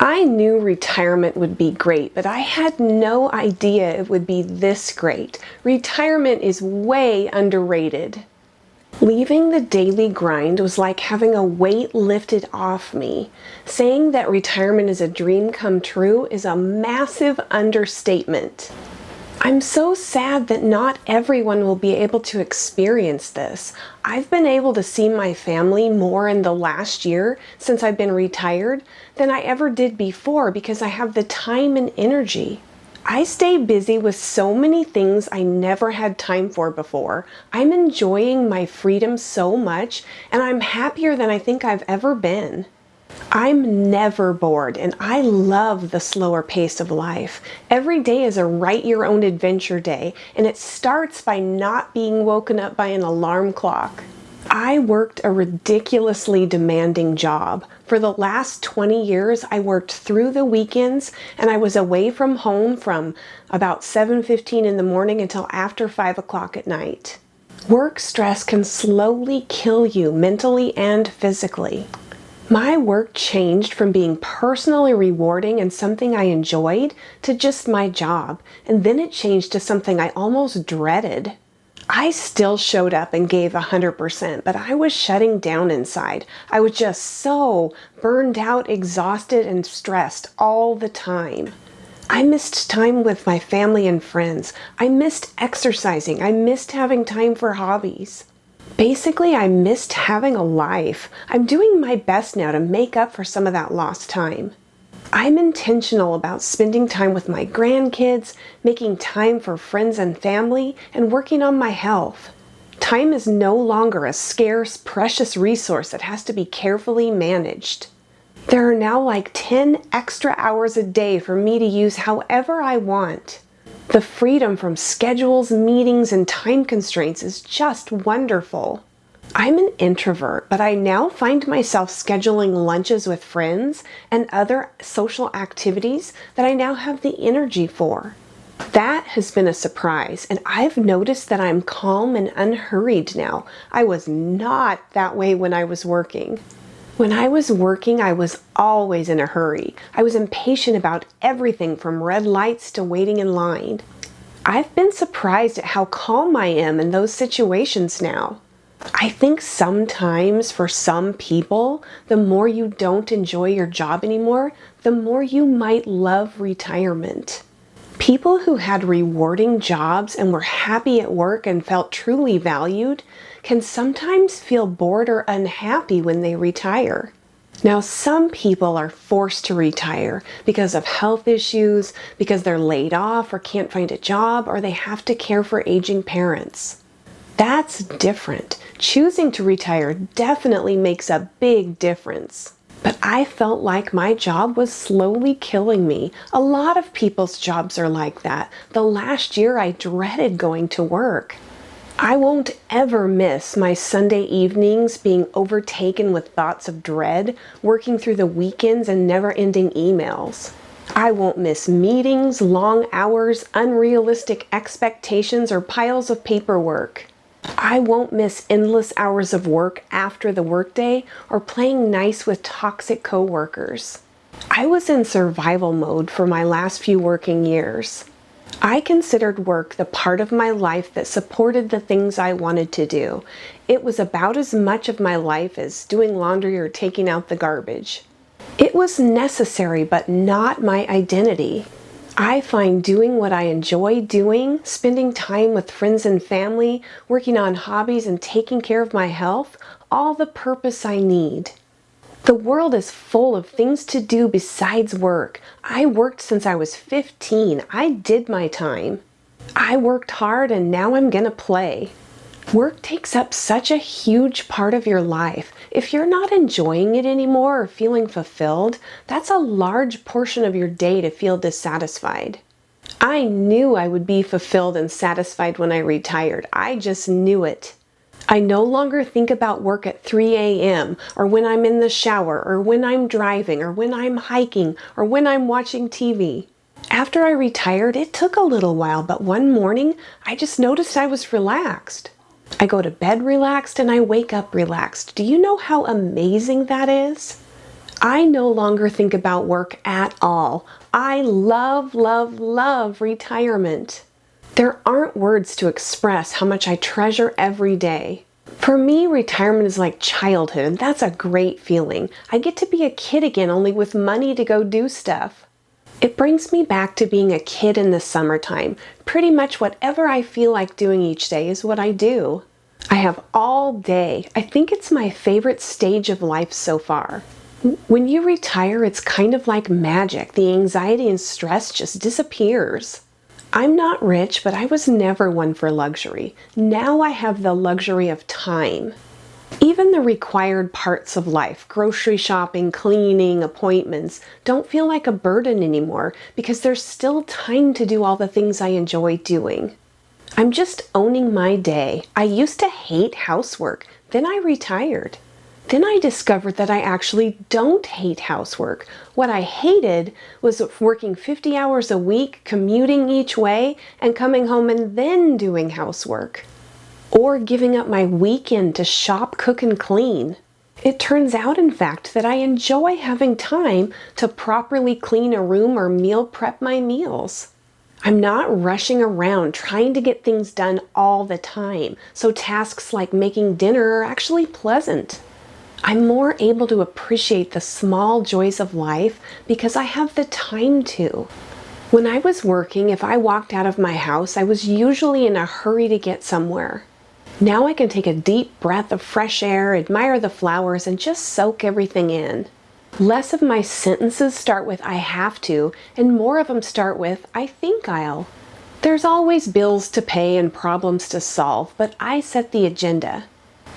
I knew retirement would be great, but I had no idea it would be this great. Retirement is way underrated. Leaving the daily grind was like having a weight lifted off me. Saying that retirement is a dream come true is a massive understatement. I'm so sad that not everyone will be able to experience this. I've been able to see my family more in the last year since I've been retired than I ever did before because I have the time and energy. I stay busy with so many things I never had time for before. I'm enjoying my freedom so much, and I'm happier than I think I've ever been. I'm never bored, and I love the slower pace of life. Every day is a write your own adventure day, and it starts by not being woken up by an alarm clock. I worked a ridiculously demanding job. For the last 20 years, I worked through the weekends, and I was away from home from about 7:15 in the morning until after 5 o'clock at night. Work stress can slowly kill you mentally and physically. My work changed from being personally rewarding and something I enjoyed to just my job, and then it changed to something I almost dreaded. I still showed up and gave 100%, but I was shutting down inside. I was just so burned out, exhausted, and stressed all the time. I missed time with my family and friends. I missed exercising. I missed having time for hobbies. Basically, I missed having a life. I'm doing my best now to make up for some of that lost time. I'm intentional about spending time with my grandkids, making time for friends and family, and working on my health. Time is no longer a scarce, precious resource that has to be carefully managed. There are now like 10 extra hours a day for me to use however I want. The freedom from schedules, meetings, and time constraints is just wonderful. I'm an introvert, but I now find myself scheduling lunches with friends and other social activities that I now have the energy for. That has been a surprise, and I've noticed that I'm calm and unhurried now. I was not that way when I was working. When I was working, I was always in a hurry. I was impatient about everything from red lights to waiting in line. I've been surprised at how calm I am in those situations now. I think sometimes for some people, the more you don't enjoy your job anymore, the more you might love retirement. People who had rewarding jobs and were happy at work and felt truly valued can sometimes feel bored or unhappy when they retire. Now, some people are forced to retire because of health issues, because they're laid off or can't find a job, or they have to care for aging parents. That's different. Choosing to retire definitely makes a big difference. But I felt like my job was slowly killing me. A lot of people's jobs are like that. The last year I dreaded going to work. I won't ever miss my Sunday evenings being overtaken with thoughts of dread, working through the weekends and never-ending emails. I won't miss meetings, long hours, unrealistic expectations, or piles of paperwork. I won't miss endless hours of work after the workday or playing nice with toxic coworkers. I was in survival mode for my last few working years. I considered work the part of my life that supported the things I wanted to do. It was about as much of my life as doing laundry or taking out the garbage. It was necessary, but not my identity. I find doing what I enjoy doing, spending time with friends and family, working on hobbies, and taking care of my health, all the purpose I need. The world is full of things to do besides work. I worked since I was 15. I did my time. I worked hard and now I'm gonna play. Work takes up such a huge part of your life. If you're not enjoying it anymore or feeling fulfilled, that's a large portion of your day to feel dissatisfied. I knew I would be fulfilled and satisfied when I retired. I just knew it. I no longer think about work at 3 a.m. or when I'm in the shower or when I'm driving or when I'm hiking or when I'm watching TV. After I retired, it took a little while, but one morning I just noticed I was relaxed. I go to bed relaxed and I wake up relaxed. Do you know how amazing that is? I no longer think about work at all. I love, love, love retirement. There aren't words to express how much I treasure every day. For me, retirement is like childhood, and that's a great feeling. I get to be a kid again, only with money to go do stuff. It brings me back to being a kid in the summertime. Pretty much whatever I feel like doing each day is what I do. I have all day. I think it's my favorite stage of life so far. When you retire, it's kind of like magic. The anxiety and stress just disappears. I'm not rich, but I was never one for luxury. Now I have the luxury of time. Even the required parts of life, grocery shopping, cleaning, appointments, don't feel like a burden anymore because there's still time to do all the things I enjoy doing. I'm just owning my day. I used to hate housework. Then I retired. Then I discovered that I actually don't hate housework. What I hated was working 50 hours a week, commuting each way, and coming home and then doing housework. Or giving up my weekend to shop, cook, and clean. It turns out, in fact, that I enjoy having time to properly clean a room or meal prep my meals. I'm not rushing around trying to get things done all the time, so tasks like making dinner are actually pleasant. I'm more able to appreciate the small joys of life because I have the time to. When I was working, if I walked out of my house, I was usually in a hurry to get somewhere. Now I can take a deep breath of fresh air, admire the flowers, and just soak everything in. Less of my sentences start with I have to, and more of them start with I think I'll. There's always bills to pay and problems to solve, but I set the agenda.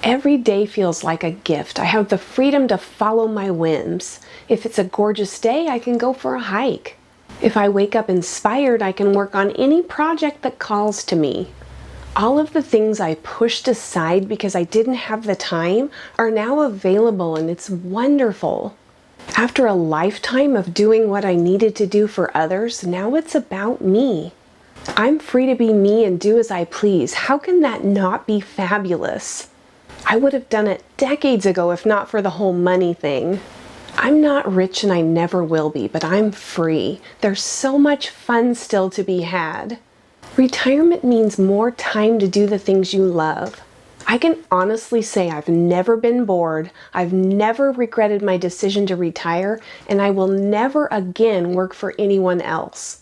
Every day feels like a gift. I have the freedom to follow my whims. If it's a gorgeous day, I can go for a hike. If I wake up inspired, I can work on any project that calls to me. All of the things I pushed aside because I didn't have the time are now available, and it's wonderful. After a lifetime of doing what I needed to do for others, now it's about me. I'm free to be me and do as I please. How can that not be fabulous? I would have done it decades ago if not for the whole money thing. I'm not rich and I never will be, but I'm free. There's so much fun still to be had. Retirement means more time to do the things you love. I can honestly say I've never been bored, I've never regretted my decision to retire, and I will never again work for anyone else.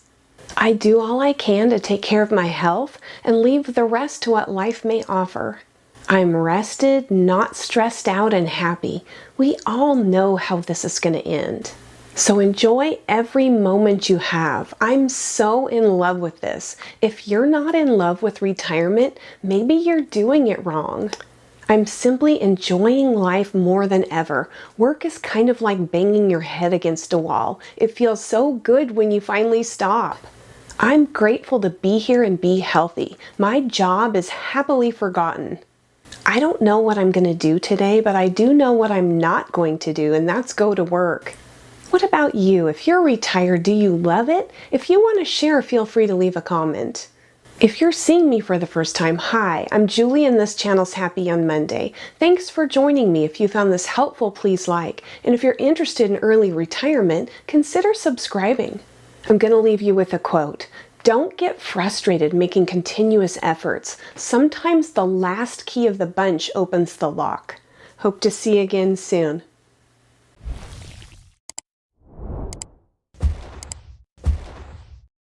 I do all I can to take care of my health and leave the rest to what life may offer. I'm rested, not stressed out, and happy. We all know how this is going to end. So enjoy every moment you have. I'm so in love with this. If you're not in love with retirement, maybe you're doing it wrong. I'm simply enjoying life more than ever. Work is kind of like banging your head against a wall. It feels so good when you finally stop. I'm grateful to be here and be healthy. My job is happily forgotten. I don't know what I'm going to do today, but I do know what I'm not going to do, and that's go to work. What about you? If you're retired, do you love it? If you want to share, feel free to leave a comment. If you're seeing me for the first time, hi, I'm Julie and this channel's Happy Young Monday. Thanks for joining me. If you found this helpful, please like. And if you're interested in early retirement, consider subscribing. I'm going to leave you with a quote. Don't get frustrated making continuous efforts. Sometimes the last key of the bunch opens the lock. Hope to see you again soon.